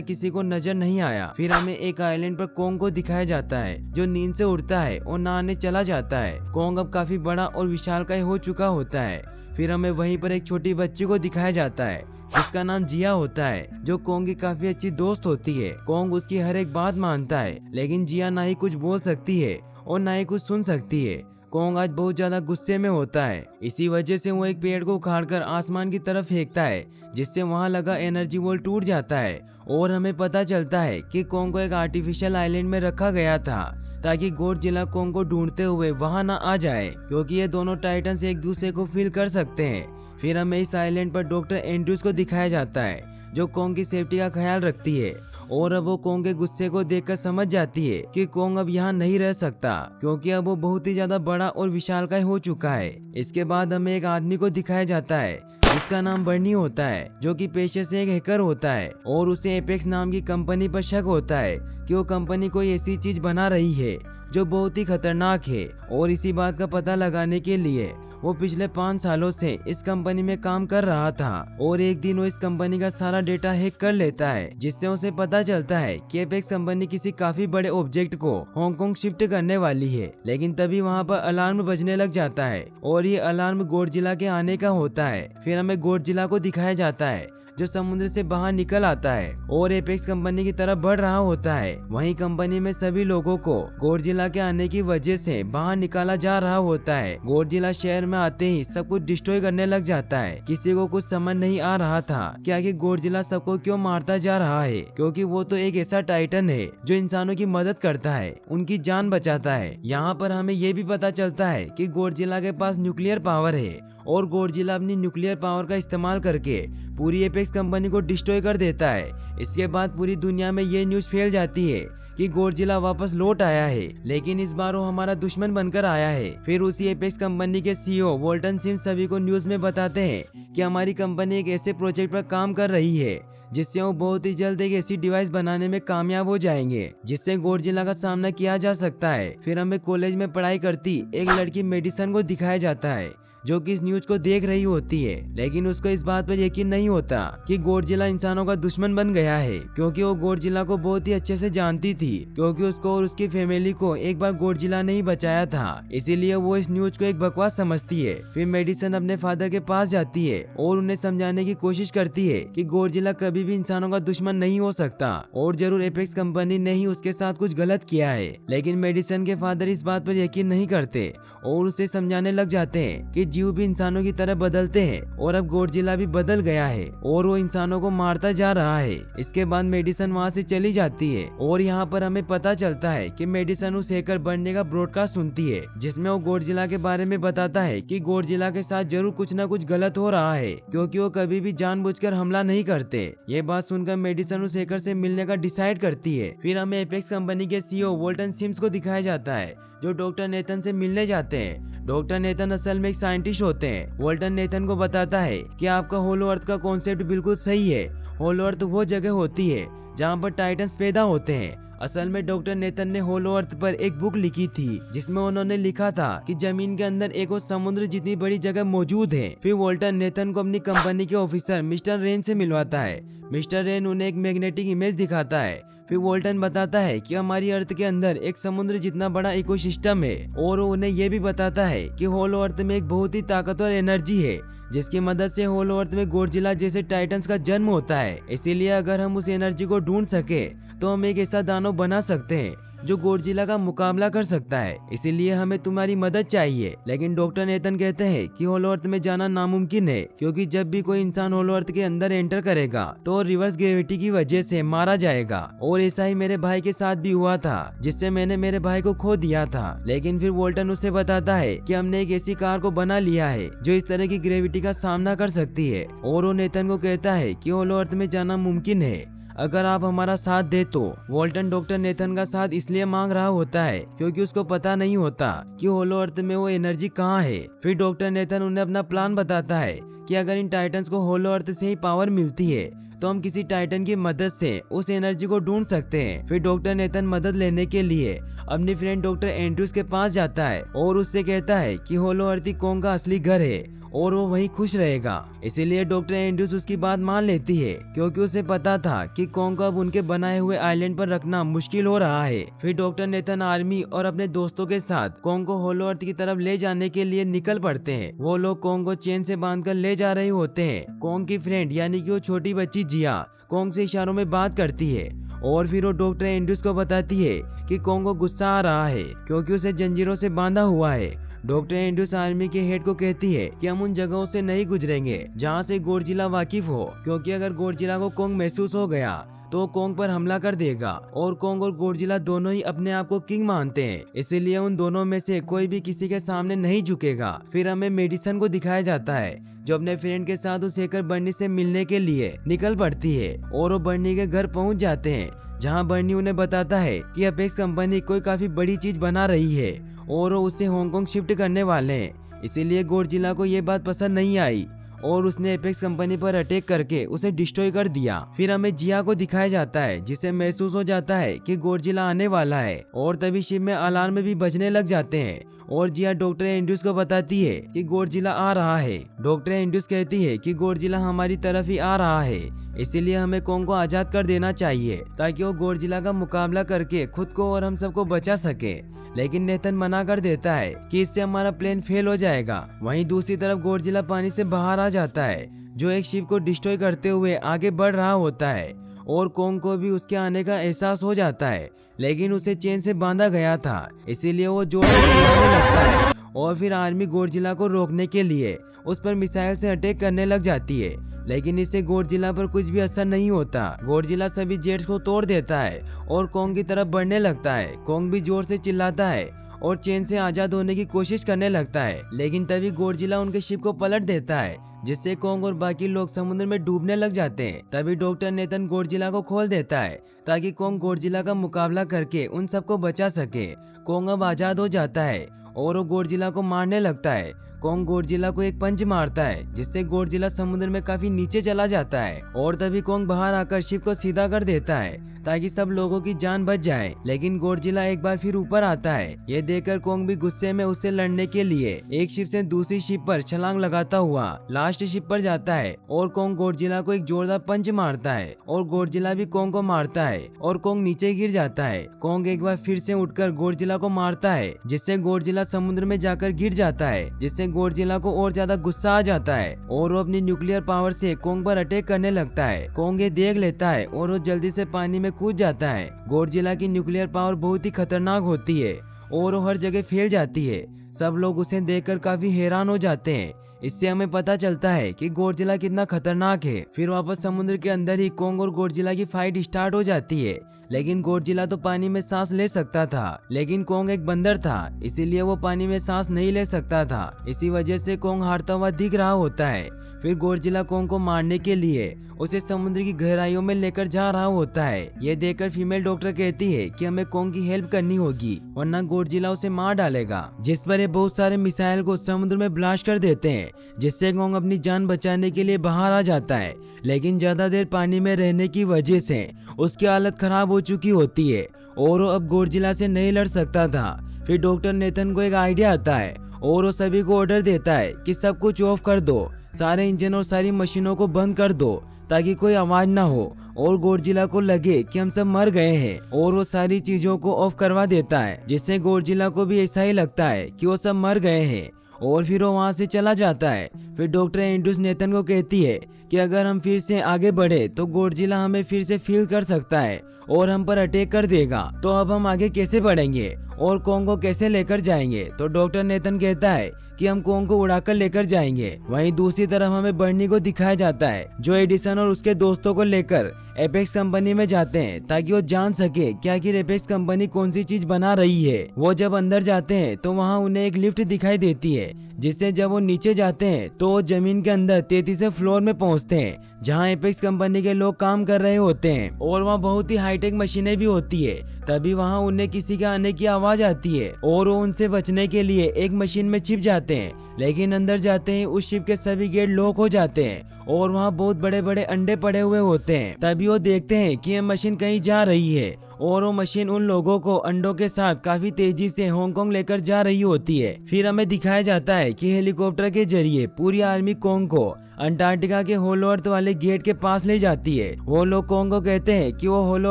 किसी को नजर नहीं आया। फिर हमें एक आइलैंड पर कोंग को दिखाया जाता है, जो नींद से उठता है और नहाने चला जाता है। कोंग अब काफी बड़ा और विशालकाय हो चुका होता है। फिर हमें वहीं पर एक छोटी बच्ची को दिखाया जाता है, जिसका नाम जिया होता है, जो कोंग की काफी अच्छी दोस्त होती है। कोंग उसकी हर एक बात मानता है, लेकिन जिया ना ही कुछ बोल सकती है और ना ही कुछ सुन सकती है। कोंग आज बहुत ज्यादा गुस्से में होता है। इसी वजह से वो एक पेड़ को उखाड़कर आसमान की तरफ फेंकता है, जिससे वहां लगा एनर्जी वॉल टूट जाता है और हमें पता चलता है कि कोंग को एक आर्टिफिशियल आइलैंड में रखा गया था, ताकि गॉडजिला कोंग को ढूंढते हुए वहां ना आ जाए, क्योंकि ये दोनों टाइटन्स एक दूसरे को फील कर सकते हैं। फिर हमें इस आइलैंड पर डॉक्टर एंड्रूज को दिखाया जाता है, जो कोंग की सेफ्टी का ख्याल रखती है और अब वो कोंग के गुस्से को देखकर समझ जाती है कि कोंग अब यहाँ नहीं रह सकता, क्योंकि अब वो बहुत ही ज्यादा बड़ा और विशालकाय हो चुका है। इसके बाद हमें एक आदमी को दिखाया जाता है, जिसका नाम बर्नी होता है, जो कि पेशे से एक हैकर होता है और उसे एपेक्स नाम की कंपनी पर शक होता है कि वो कंपनी कोई ऐसी चीज बना रही है जो बहुत ही खतरनाक है। और इसी बात का पता लगाने के लिए वो पिछले 5 सालों से इस कंपनी में काम कर रहा था और एक दिन वो इस कंपनी का सारा डेटा हैक कर लेता है, जिससे उसे पता चलता है कि एपेक्स कंपनी किसी काफी बड़े ऑब्जेक्ट को हांगकांग शिफ्ट करने वाली है। लेकिन तभी वहाँ पर अलार्म बजने लग जाता है और ये अलार्म गॉडजिला के आने का होता है। फिर हमें गॉडजिला को दिखाया जाता है, जो समुद्र से बाहर निकल आता है और एपेक्स कंपनी की तरफ बढ़ रहा होता है। वहीं कंपनी में सभी लोगों को गॉडजिला के आने की वजह से बाहर निकाला जा रहा होता है। गॉडजिला शहर में आते ही सब कुछ डिस्ट्रॉय करने लग जाता है। किसी को कुछ समझ नहीं आ रहा था कि आखिर गॉडजिला सबको क्यों मारता जा रहा है, क्योंकि वो तो एक ऐसा टाइटन है जो इंसानों की मदद करता है, उनकी जान बचाता है। यहाँ पर हमें ये भी पता चलता है कि गॉडजिला के पास न्यूक्लियर पावर है और गॉडजिला अपनी न्यूक्लियर पावर का इस्तेमाल करके पूरी एपेक्स कंपनी को डिस्ट्रॉय कर देता है। इसके बाद पूरी दुनिया में ये न्यूज फैल जाती है कि गॉडजिला वापस लौट आया है, लेकिन इस बार वो हमारा दुश्मन बनकर आया है। फिर उसी एपेक्स कंपनी के सीईओ वॉल्टन सिम्स सभी को न्यूज में बताते हैं कि हमारी कंपनी एक ऐसे प्रोजेक्ट पर काम कर रही है जिससे वो बहुत ही जल्द एक ऐसी डिवाइस बनाने में कामयाब हो जाएंगे जिससे गॉडजिला का सामना किया जा सकता है। फिर हमें कॉलेज में पढ़ाई करती एक लड़की मेडिसन को दिखाया जाता है, जो कि इस न्यूज को देख रही होती है, लेकिन उसको इस बात पर यकीन नहीं होता कि गॉडजिला इंसानों का दुश्मन बन गया है, क्योंकि वो गॉडजिला को बहुत ही अच्छे से जानती थी, क्योंकि उसको और उसकी फैमिली को एक बार गॉडजिला ने ही बचाया था। इसीलिए वो इस न्यूज को एक बकवास समझती है। फिर मेडिसन अपने फादर के पास जाती है और उन्हें समझाने की कोशिश करती है कि गॉडजिला कभी भी इंसानों का दुश्मन नहीं हो सकता और जरूर एपेक्स कंपनी ने ही उसके साथ कुछ गलत किया है। लेकिन मेडिसन के फादर इस बात पर यकीन नहीं करते और उसे समझाने लग जाते हैं कि जीव भी इंसानों की तरह बदलते हैं और अब गॉडजिला भी बदल गया है और वो इंसानों को मारता जा रहा है। इसके बाद मेडिसन वहाँ से चली जाती है और यहाँ पर हमें पता चलता है कि मेडिसन उस हैकर बनने का ब्रॉडकास्ट सुनती है, जिसमें वो गॉडजिला के बारे में बताता है कि गॉडजिला के साथ जरूर कुछ न कुछ गलत हो रहा है, क्योंकि वो कभी भी जानबूझकर हमला नहीं करते। ये बात सुनकर मेडिसन उस हैकर से मिलने का डिसाइड करती है। फिर हमें एपेक्स कंपनी के सीईओ वॉल्टन सिम्स को दिखाया जाता है, जो डॉक्टर नेथन से मिलने जाते हैं। डॉक्टर नेथन असल में एक साइंटिस्ट होते हैं। वॉल्टन नेथन को बताता है कि आपका होलो अर्थ का कॉन्सेप्ट बिल्कुल सही है। होलो अर्थ वो जगह होती है जहाँ पर टाइटन्स पैदा होते हैं। असल में डॉक्टर नेथन ने होलो अर्थ पर एक बुक लिखी थी, जिसमें उन्होंने लिखा था कि जमीन के अंदर एक और समुद्र जितनी बड़ी जगह मौजूद है। फिर वॉल्टर नेथन को अपनी कंपनी के ऑफिसर मिस्टर रेन से मिलवाता है। मिस्टर रेन उन्हें एक मैग्नेटिक इमेज दिखाता है। फिर वॉल्टन बताता है कि हमारी अर्थ के अंदर एक समुद्र जितना बड़ा इकोसिस्टम है और वो उन्हें यह भी बताता है कि होलो अर्थ में एक बहुत ही ताकतवर एनर्जी है, जिसकी मदद से होलो अर्थ में गॉडजिला जैसे टाइटन्स का जन्म होता है। इसीलिए अगर हम उस एनर्जी को ढूंढ सके तो हम एक ऐसा दानव बना सकते हैं जो गॉडजिला का मुकाबला कर सकता है। इसीलिए हमें तुम्हारी मदद चाहिए। लेकिन डॉक्टर नेथन कहते हैं कि होलो अर्थ में जाना नामुमकिन है, क्योंकि जब भी कोई इंसान होलो अर्थ के अंदर एंटर करेगा तो रिवर्स ग्रेविटी की वजह से मारा जाएगा। और ऐसा ही मेरे भाई के साथ भी हुआ था, जिससे मैंने मेरे भाई को खो दिया था। लेकिन फिर वॉल्टन उसे बताता है कि हमने एक ऐसी कार को बना लिया है जो इस तरह की ग्रेविटी का सामना कर सकती है। और वो नेथन को कहता है कि होलो अर्थ में जाना मुमकिन है अगर आप हमारा साथ दे तो। वॉल्टन डॉक्टर नेथन का साथ इसलिए मांग रहा होता है क्योंकि उसको पता नहीं होता कि होलो अर्थ में वो एनर्जी कहाँ है। फिर डॉक्टर नेथन उन्हें अपना प्लान बताता है कि अगर इन टाइटन्स को होलो अर्थ से ही पावर मिलती है तो हम किसी टाइटन की मदद से उस एनर्जी को ढूंढ सकते हैं। फिर डॉक्टर नेथन मदद लेने के लिए अपनी फ्रेंड डॉक्टर एंड्रूज के पास जाता है और उससे कहता है कि होलो अर्थ ही कोंग का असली घर है और वो वहीं खुश रहेगा। इसीलिए डॉक्टर एंड्रूज उसकी बात मान लेती है क्योंकि उसे पता था कि कोंग को अब उनके बनाए हुए आइलैंड पर रखना मुश्किल हो रहा है। फिर डॉक्टर नेथन आर्मी और अपने दोस्तों के साथ कोंग को होलो अर्थ की तरफ ले जाने के लिए निकल पड़ते हैं। वो लोग कोंग को चेन से बांधकर ले जा रहे होते हैं। कोंग की फ्रेंड यानी कि वो छोटी बच्ची जिया कोंग से इशारों में बात करती है और फिर वो डॉक्टर एंड्रूज को बताती है कि कोंग को गुस्सा आ रहा है क्योंकि उसे जंजीरों से बांधा हुआ है। डॉक्टर एंड्रूज आर्मी के हेड को कहती है कि हम उन जगहों से नहीं गुजरेंगे जहां से गॉडजिला वाकिफ हो, क्योंकि अगर गॉडजिला को कोंग महसूस हो गया तो कोंग पर हमला कर देगा और कोंग और गॉडजिला दोनों ही अपने आप को किंग मानते हैं, इसीलिए उन दोनों में से कोई भी किसी के सामने नहीं झुकेगा। फिर हमें मेडिसन को दिखाया जाता है जो अपने फ्रेंड के साथ उस हैकर बर्नी से मिलने के लिए निकल पड़ती है और वो बर्नी के घर पहुंच जाते हैं जहां बर्नी उन्हें बताता है कि अपेक्स कंपनी कोई काफी बड़ी चीज बना रही है और वो उससे हांगकांग शिफ्ट करने वाले हैं। इसीलिए गॉडजिला को ये बात पसंद नहीं आई और उसने एपेक्स कंपनी पर अटैक करके उसे डिस्ट्रॉय कर दिया। फिर हमें जिया को दिखाया जाता है जिसे महसूस हो जाता है कि गॉडजिला आने वाला है और तभी शिप में अलार्म भी बजने लग जाते हैं और जिया डॉक्टर एंड्रूज को बताती है कि गॉडजिला आ रहा है। डॉक्टर एंड्रूज कहती है कि गॉडजिला हमारी तरफ ही आ रहा है, इसीलिए हमें कोंग को आजाद कर देना चाहिए ताकि वो गॉडजिला का मुकाबला करके खुद को और हम सबको बचा सके। लेकिन नेथन मना कर देता है कि इससे हमारा प्लान फेल हो जाएगा। वहीं दूसरी तरफ गॉडजिला पानी से बाहर आ जाता है जो एक शिप को डिस्ट्रॉय करते हुए आगे बढ़ रहा होता है और कोंग को भी उसके आने का एहसास हो जाता है, लेकिन उसे चेन से बांधा गया था, इसीलिए वो जोर से चिल्लाने लगता है और फिर आर्मी गॉडजिला को रोकने के लिए उस पर मिसाइल से अटैक करने लग जाती है, लेकिन इससे गॉडजिला पर कुछ भी असर नहीं होता। गॉडजिला सभी जेट्स को तोड़ देता है और कोंग की तरफ बढ़ने लगता है। कोंग भी जोर से चिल्लाता है और चेन से आजाद होने की कोशिश करने लगता है, लेकिन तभी गॉडजिला उनके शिप को पलट देता है जिससे कोंग और बाकी लोग समुद्र में डूबने लग जाते हैं। तभी डॉक्टर नेथन गॉडजिला को खोल देता है ताकि कोंग गॉडजिला का मुकाबला करके उन सबको बचा सके। कोंग अब आजाद हो जाता है और वो गॉडजिला को मारने लगता है। कोंग गॉडजिला को एक पंच मारता है जिससे गॉडजिला समुद्र में काफी नीचे चला जाता है और तभी कोंग बाहर आकर शिप को सीधा कर देता है ताकि सब लोगों की जान बच जाए, लेकिन गॉडजिला एक बार फिर ऊपर आता है। ये देखकर कोंग भी गुस्से में उससे लड़ने के लिए एक शिप से दूसरी शिप पर छलांग लगाता हुआ लास्ट शिप पर जाता है और कोंग गॉडजिला को एक जोरदार पंच मारता है और गॉडजिला भी कोंग को मारता है और कोंग नीचे गिर जाता है। कोंग एक बार फिर से उठकर गॉडजिला को मारता है जिससे गॉडजिला समुद्र में जाकर गिर जाता है, जिससे गॉडजिला को और ज्यादा गुस्सा आ जाता है और वो अपनी न्यूक्लियर पावर से कोंग पर अटैक करने लगता है। कोंग ये देख लेता है और वो जल्दी से पानी में कूद जाता है। गॉडजिला की न्यूक्लियर पावर बहुत ही खतरनाक होती है और वो हर जगह फैल जाती है। सब लोग उसे देखकर काफी हैरान हो जाते हैं। इससे हमें पता चलता है कि गॉडजिला कितना खतरनाक है। फिर वापस समुद्र के अंदर ही कोंग और गॉडजिला की फाइट स्टार्ट हो जाती है, लेकिन गॉडजिला तो पानी में सांस ले सकता था, लेकिन कोंग एक बंदर था, इसीलिए वो पानी में सांस नहीं ले सकता था। इसी वजह से कोंग हारता हुआ दिख रहा होता है। फिर गॉडजिला कोंग को मारने के लिए उसे समुद्र की गहराइयों में लेकर जा रहा होता है। ये देखकर फीमेल डॉक्टर कहती है कि हमें कोंग की हेल्प करनी होगी वरना गॉडजिला उसे मार डालेगा, जिस पर ये बहुत सारे मिसाइल को समुद्र में ब्लास्ट कर देते हैं, जिससे कोंग अपनी जान बचाने के लिए बाहर आ जाता है, लेकिन ज्यादा देर पानी में रहने की वजह से उसकी हालत खराब हो चुकी होती है और वो अब गॉडजिला से नहीं लड़ सकता था। फिर डॉक्टर नेथन को एक आइडिया आता है और वो सभी को ऑर्डर देता है कि सब कुछ ऑफ कर दो, सारे इंजन और सारी मशीनों को बंद कर दो ताकि कोई आवाज ना हो और गॉडजिला को लगे कि हम सब मर गए हैं, और वो सारी चीजों को ऑफ करवा देता है जिससे गॉडजिला को भी ऐसा ही लगता है कि वो सब मर गए हैं और फिर वो वहाँ से चला जाता है। फिर डॉक्टर एंड्रूज नेथन को कहती है कि अगर हम फिर से आगे बढ़े तो गॉडजिला हमें फिर से फील कर सकता है और हम पर अटैक कर देगा, तो अब हम आगे कैसे बढ़ेंगे और कोंग को कैसे लेकर जाएंगे। तो डॉक्टर नेथन कहता है कि हम कोंग को उड़ाकर लेकर जाएंगे। वहीं दूसरी तरफ हमें बर्नी को दिखाया जाता है जो एडिसन और उसके दोस्तों को लेकर एपेक्स कंपनी में जाते हैं ताकि वो जान सके कि आखिर एपेक्स कंपनी कौन सी चीज बना रही है। वो जब अंदर जाते हैं तो वहाँ उन्हें एक लिफ्ट दिखाई देती है, जिससे जब वो नीचे जाते हैं तो वो जमीन के अंदर 33वें फ्लोर में पहुँचते हैं जहाँ एपेक्स कंपनी के लोग काम कर रहे होते हैं और वहाँ बहुत ही हाईटेक मशीनें भी होती है। तभी वहाँ उन्हें किसी के आने की आवाज आती है और वो उनसे बचने के लिए एक मशीन में छिप जाते हैं, लेकिन अंदर जाते ही उस शिप के सभी गेट लॉक हो जाते हैं और वहाँ बहुत बड़े बड़े अंडे पड़े हुए होते हैं। तभी वो देखते हैं कि ये मशीन कहीं जा रही है और वो मशीन उन लोगों को अंडों के साथ काफी तेजी से हांगकांग लेकर जा रही होती है। फिर हमें दिखाया जाता है कि हेलीकॉप्टर के जरिए पूरी आर्मी कोंग को अंटार्कटिका के होलो अर्थ वाले गेट के पास ले जाती है। वो लोग कोंग को कहते हैं कि वो होलो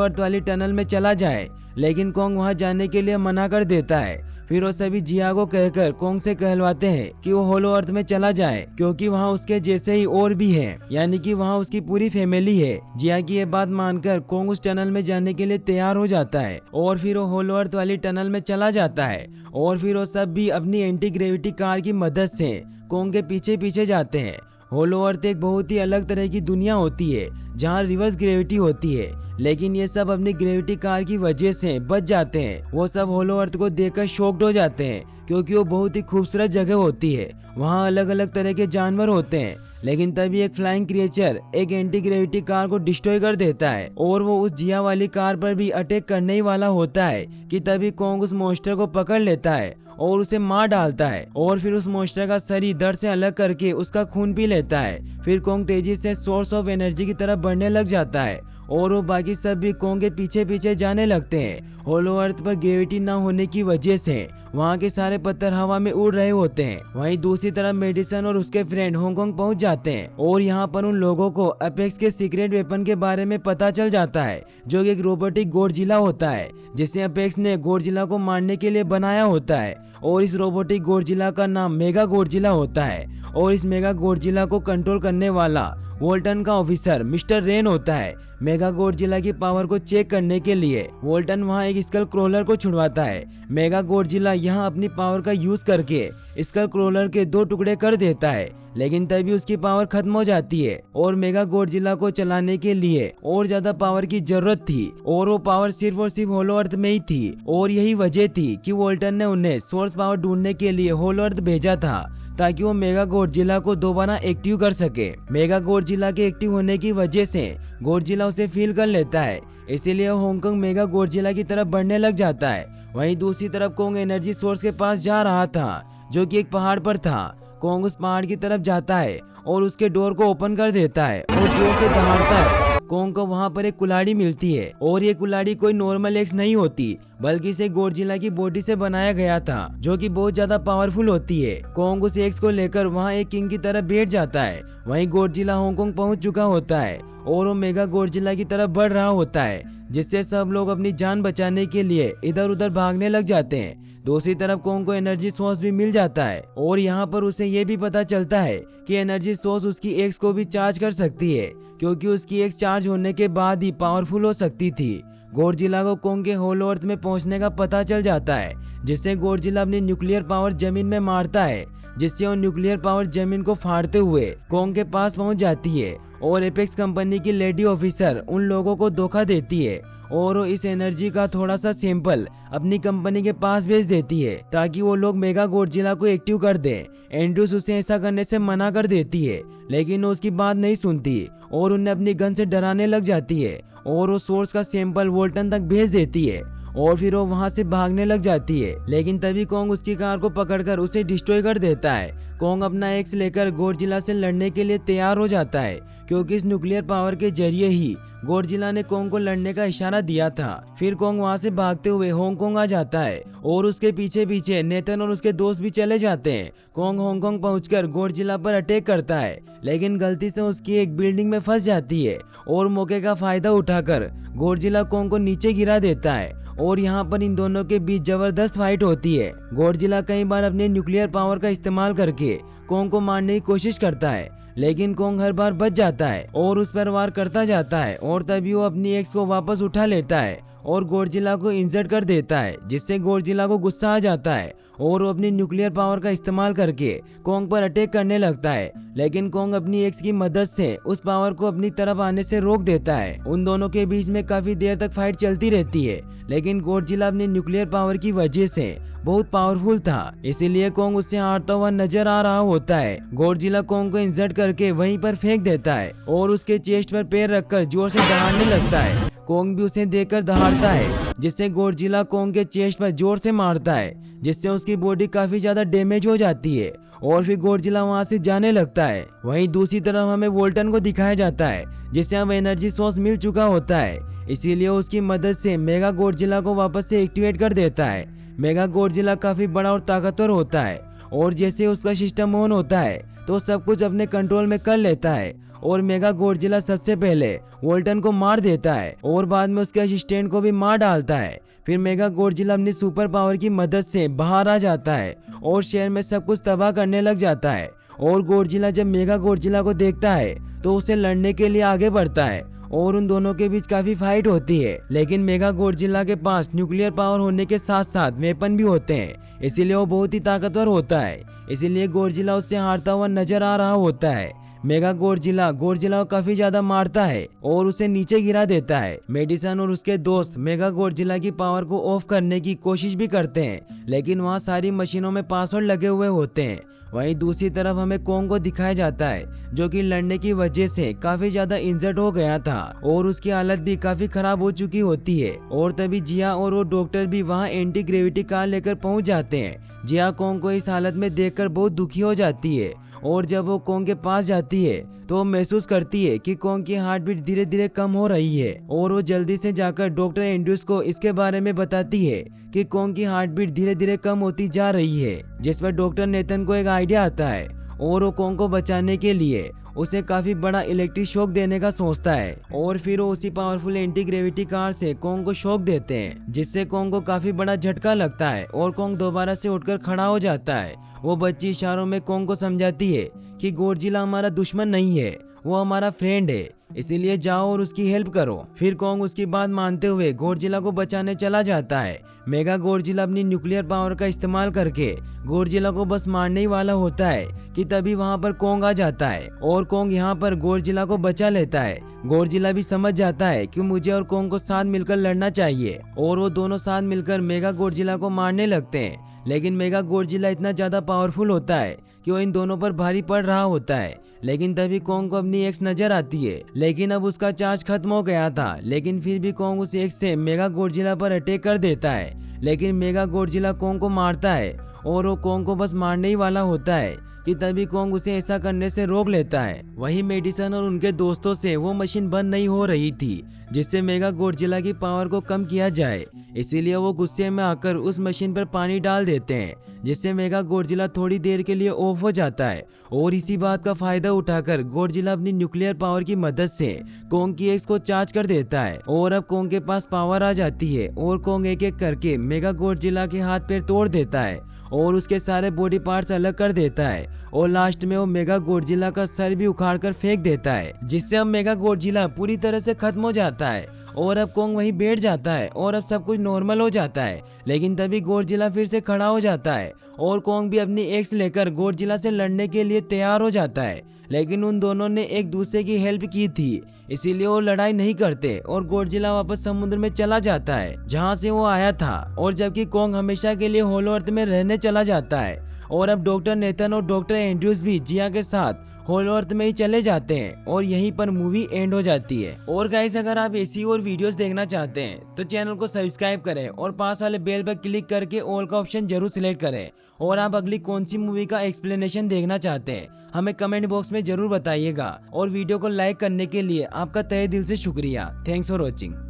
अर्थ वाली टनल में चला जाए, लेकिन कोंग वहां जाने के लिए मना कर देता है। फिर वो सभी जिया को कहकर कोंग से कहलवाते हैं कि वो होलो अर्थ में चला जाए, क्योंकि वहाँ उसके जैसे ही और भी हैं, यानी कि वहाँ उसकी पूरी फैमिली है। जिया की ये बात मानकर कोंग उस टनल में जाने के लिए तैयार हो जाता है और फिर वो होलो अर्थ वाली टनल में चला जाता है। और फिर वो सब भी अपनी एंटी ग्रेविटी कार की मदद से कोंग के पीछे पीछे जाते हैं। होलो अर्थ एक बहुत ही अलग तरह की दुनिया होती है जहाँ रिवर्स ग्रेविटी होती है, लेकिन ये सब अपनी ग्रेविटी कार की वजह से बच जाते हैं। वो सब होलो अर्थ को देखकर शॉक्ड हो जाते हैं, क्योंकि वो बहुत ही खूबसूरत जगह होती है। वहाँ अलग अलग तरह के जानवर होते हैं, लेकिन तभी एक फ्लाइंग क्रिएचर एक एंटी ग्रेविटी कार को डिस्ट्रॉय कर देता है और वो उस जिया वाली कार पर भी अटैक करने ही वाला होता है कि तभी कोंग उस मॉन्स्टर को पकड़ लेता है और उसे मार डालता है और फिर उस मॉन्स्टर का शरीर धड़ से अलग करके उसका खून पी लेता है। फिर कोंग तेजी से सोर्स ऑफ एनर्जी की तरफ बढ़ने लग जाता है और वो बाकी सब भी कोंग के पीछे पीछे जाने लगते हैं। होलो अर्थ पर ग्रेविटी न होने की वजह से वहाँ के सारे पत्थर हवा में उड़ रहे होते हैं। वहीं दूसरी तरफ मेडिसन और उसके फ्रेंड हांगकांग पहुंच जाते हैं और यहाँ पर उन लोगों को अपेक्स के सीक्रेट वेपन के बारे में पता चल जाता है, जो एक रोबोटिक गॉडजिला होता है जिसे अपेक्स ने गॉडजिला को मारने के लिए बनाया होता है। और इस रोबोटिक गॉडजिला का नाम मेगा गॉडजिला होता है और इस मेगा गॉडजिला को कंट्रोल करने वाला वोल्टन का ऑफिसर मिस्टर रेन होता है। मेगा गॉडजिला की पावर को चेक करने के लिए वोल्टन वहां एक स्कल क्रोलर को छुड़वाता है। मेगा गॉडजिला यहां अपनी पावर का यूज करके स्कल क्रोलर के 2 टुकड़े कर देता है, लेकिन तभी उसकी पावर खत्म हो जाती है और मेगा गॉडजिला को चलाने के लिए और ज्यादा पावर की जरूरत थी और वो पावर सिर्फ और सिर्फ होलो अर्थ में ही थी। और यही वजह थी कि वोल्टन ने उन्हें सोर्स पावर ढूंढने के लिए होलो अर्थ भेजा था, ताकि वो मेगा गॉडजिला को दोबारा एक्टिव कर सके। मेगा गॉडजिला के एक्टिव होने की वजह से गॉडजिला उसे फील कर लेता है, इसीलिए हांगकांग मेगा गॉडजिला की तरफ बढ़ने लग जाता है। वहीं दूसरी तरफ कोंग एनर्जी सोर्स के पास जा रहा था, जो कि एक पहाड़ पर था। कोंग उस पहाड़ की तरफ जाता है और उसके डोर को ओपन कर देता है और जोर से दहाड़ता है। कोंग को वहाँ पर एक कुल्हाड़ी मिलती है और ये कुल्हाड़ी कोई नॉर्मल एक्स नहीं होती, बल्कि इसे गॉडजिला की बॉडी से बनाया गया था, जो कि बहुत ज्यादा पावरफुल होती है। कोंग उस एक्स को लेकर वहाँ एक किंग की तरफ बैठ जाता है। वहीं गॉडजिला हांगकांग पहुंच चुका होता है और वो मेगा गॉडजिला की तरफ बढ़ रहा होता है, जिससे सब लोग अपनी जान बचाने के लिए इधर उधर भागने लग जाते हैं। दूसरी तरफ कोंग को एनर्जी सोर्स भी मिल जाता है और यहाँ पर उसे ये भी पता चलता है कि एनर्जी सोर्स उसकी एक्स को भी चार्ज कर सकती है, क्योंकि उसकी एक्स चार्ज होने के बाद ही पावरफुल हो सकती थी। गॉडजिला को कोंग के होलो अर्थ में पहुंचने का पता चल जाता है, जिससे गॉडजिला अपनी न्यूक्लियर पावर जमीन में मारता है, जिससे वो न्यूक्लियर पावर जमीन को फाड़ते हुए कोंग के पास पहुंच जाती है और एपेक्स कंपनी की लेडी ऑफिसर उन लोगों को धोखा देती है और वो इस एनर्जी का थोड़ा सा सैंपल अपनी कंपनी के पास भेज देती है, ताकि वो लोग मेगा गॉडजिला को एक्टिव कर दें। एंड्रूस उसे ऐसा करने से मना कर देती है, लेकिन वो उसकी बात नहीं सुनती और उन्हें अपनी गन से डराने लग जाती है और वो सोर्स का सैंपल वोल्टन तक भेज देती है और फिर वो वहां से भागने लग जाती है। लेकिन तभी कोंग उसकी कार को पकड़कर उसे डिस्ट्रॉय कर देता है। कोंग अपना एक्स लेकर गॉडजिला से लड़ने के लिए तैयार हो जाता है, क्योंकि इस न्यूक्लियर पावर के जरिए ही गॉडजिला ने कोंग को लड़ने का इशारा दिया था। फिर कोंग वहां से भागते हुए हांगकांग आ जाता है और उसके पीछे पीछे नेथन और उसके दोस्त भी चले जाते हैं। कोंग हांगकांग पहुंचकर गॉडजिला पर अटैक करता है, लेकिन गलती से उसकी एक बिल्डिंग में फंस जाती है और मौके का फायदा उठाकर गॉडजिला कोंग को नीचे गिरा देता है और यहाँ पर इन दोनों के बीच जबरदस्त फाइट होती है। गॉडजिला कई बार अपने न्यूक्लियर पावर का इस्तेमाल करके कोंग को मारने की कोशिश करता है, लेकिन कोंग हर बार बच जाता है और उस पर वार करता जाता है और तभी वो अपनी एक्स को वापस उठा लेता है और गॉडजिला को इंजर्ड कर देता है, जिससे गॉडजिला को गुस्सा आ जाता है और वो अपनी न्यूक्लियर पावर का इस्तेमाल करके कोंग पर अटैक करने लगता है। लेकिन कोंग अपनी एक्स की मदद से उस पावर को अपनी तरफ आने से रोक देता है। उन दोनों के बीच में काफी देर तक फाइट चलती रहती है, लेकिन गॉडजिला अपनी न्यूक्लियर पावर की वजह से बहुत पावरफुल था, इसीलिए कोंग उससे हारता हुआ नजर आ रहा होता है। गॉडजिला कोंग को इंसर्ट करके वहीं पर फेंक देता है और उसके चेस्ट पर पैर रखकर जोर से दहाड़ने लगता है। कोंग भी उसे देखकर दहाड़ता है, जिससे गॉडजिला कोंग के चेस्ट पर जोर से मारता है, जिससे उसकी बॉडी काफी ज्यादा डैमेज हो जाती है और फिर गॉडजिला वहां से जाने लगता है। वहीं दूसरी तरफ हमें वोल्टन को दिखाया जाता है, जिसे अब एनर्जी सोर्स मिल चुका होता है, इसीलिए उसकी मदद से मेगा गॉडजिला को वापस से एक्टिवेट कर देता है। मेगा गॉडजिला काफी बड़ा और ताकतवर होता है और जैसे उसका सिस्टम ऑन होता है तो सब कुछ अपने कंट्रोल में कर लेता है और मेगा गॉडजिला सबसे पहले वोल्टन को मार देता है और बाद में उसके असिस्टेंट को भी मार डालता है। फिर मेगा गॉडजिला अपनी सुपर पावर की मदद से बाहर आ जाता है और शहर में सब कुछ तबाह करने लग जाता है। और गॉडजिला जब मेगा गॉडजिला को देखता है तो उसे लड़ने के लिए आगे बढ़ता है और उन दोनों के बीच काफी फाइट होती है। लेकिन मेगा गॉडजिला के पास न्यूक्लियर पावर होने के साथ साथ वेपन भी होते हैं, इसीलिए वो बहुत ही ताकतवर होता है, इसीलिए गॉडजिला उससे हारता हुआ नजर आ रहा होता है। मेगा गॉडजिला को काफी ज्यादा मारता है और उसे नीचे गिरा देता है। मेडिसन और उसके दोस्त मेगा गॉडजिला की पावर को ऑफ करने की कोशिश भी करते हैं, लेकिन वहाँ सारी मशीनों में पासवर्ड लगे हुए होते हैं। वहीं दूसरी तरफ हमें कोंग को दिखाया जाता है, जो कि लड़ने की वजह से काफी ज्यादा इंजर्ड हो गया था और उसकी हालत भी काफी खराब हो चुकी होती है। और तभी जिया और वो डॉक्टर भी वहाँ एंटी ग्रेविटी कार लेकर पहुँच जाते हैं। जिया कोंग को इस हालत में देखकर बहुत दुखी हो जाती है और जब वो कोंग के पास जाती है तो वो महसूस करती है कि कोंग की हार्ट बीट धीरे धीरे कम हो रही है और वो जल्दी से जाकर डॉक्टर एंड्रूज को इसके बारे में बताती है कि कोंग की हार्ट बीट धीरे धीरे कम होती जा रही है। जिस पर डॉक्टर नेथन को एक आइडिया आता है और वो कोंग को बचाने के लिए उसे काफी बड़ा इलेक्ट्रिक शॉक देने का सोचता है और फिर वो उसी पावरफुल एंटी ग्रेविटी कार से कोंग को शॉक देते हैं, जिससे कोंग को काफी बड़ा झटका लगता है और कोंग दोबारा से उठकर खड़ा हो जाता है। वो बच्ची इशारों में कोंग को समझाती है कि गॉडजिला हमारा दुश्मन नहीं है, वो हमारा फ्रेंड है, इसीलिए जाओ और उसकी हेल्प करो। फिर कोंग उसकी बात मानते हुए गॉडजिला को बचाने चला जाता है। मेगा गॉडजिला अपनी न्यूक्लियर पावर का इस्तेमाल करके गॉडजिला को बस मारने ही वाला होता है कि तभी वहां पर कोंग आ जाता है और कोंग यहाँ पर गॉडजिला को बचा लेता है। गॉडजिला भी समझ जाता है कि मुझे और कोंग को साथ मिलकर लड़ना चाहिए और वो दोनों साथ मिलकर मेगा गॉडजिला को मारने लगते हैं। लेकिन मेगा गॉडजिला इतना ज्यादा पावरफुल होता है कि वो इन दोनों पर भारी पड़ रहा होता है। लेकिन तभी कोंग को अपनी एक्स नजर आती है, लेकिन अब उसका चार्ज खत्म हो गया था। लेकिन फिर भी कोंग उस एक्स से मेगा गॉडजिला पर अटैक कर देता है, लेकिन मेगा गॉडजिला कोंग को मारता है और वो कोंग को बस मारने ही वाला होता है कि तभी कोंग उसे ऐसा करने से रोक लेता है। वहीं मेडिसन और उनके दोस्तों से वो मशीन बंद नहीं हो रही थी जिससे मेगा गॉडजिला की पावर को कम किया जाए, इसीलिए वो गुस्से में आकर उस मशीन पर पानी डाल देते हैं, जिससे मेगा गॉडजिला थोड़ी देर के लिए ऑफ हो जाता है। और इसी बात का फायदा उठाकर गॉडजिला अपनी न्यूक्लियर पावर की मदद से कोंग की एक्स को चार्ज कर देता है और अब कोंग के पास पावर आ जाती है और कोंग एक एक करके मेगा गॉडजिला के हाथ पैर तोड़ देता है और उसके सारे बॉडी पार्ट्स अलग कर देता है और लास्ट में वो मेगा गॉडजिला का सर भी उखाड़ कर फेंक देता है, जिससे अब मेगा गॉडजिला पूरी तरह से खत्म हो जाता है और अब कोंग वहीं बैठ जाता है और अब सब कुछ नॉर्मल हो जाता है। लेकिन तभी गॉडजिला फिर से खड़ा हो जाता है और कोंग भी अपनी एक्स लेकर गॉडजिला से लड़ने के लिए तैयार हो जाता है। लेकिन उन दोनों ने एक दूसरे की हेल्प की थी, इसीलिए वो लड़ाई नहीं करते और गॉडजिला वापस समुद्र में चला जाता है जहाँ से वो आया था। और जबकि कोंग हमेशा के लिए होलो अर्थ में रहने चला जाता है और अब डॉक्टर नेथन और डॉक्टर एंड्रूज भी जिया के साथ होलो अर्थ में ही चले जाते हैं और यहीं पर मूवी एंड हो जाती है। और गाइस, अगर आप ऐसी और वीडियोस देखना चाहते हैं तो चैनल को सब्सक्राइब करें और पास वाले बेल पर क्लिक करके ऑल का ऑप्शन जरूर सिलेक्ट करें। और आप अगली कौन सी मूवी का एक्सप्लेनेशन देखना चाहते हैं हमें कमेंट बॉक्स में जरूर बताइएगा। और वीडियो को लाइक करने के लिए आपका तहे दिल से शुक्रिया। Thanks for watching.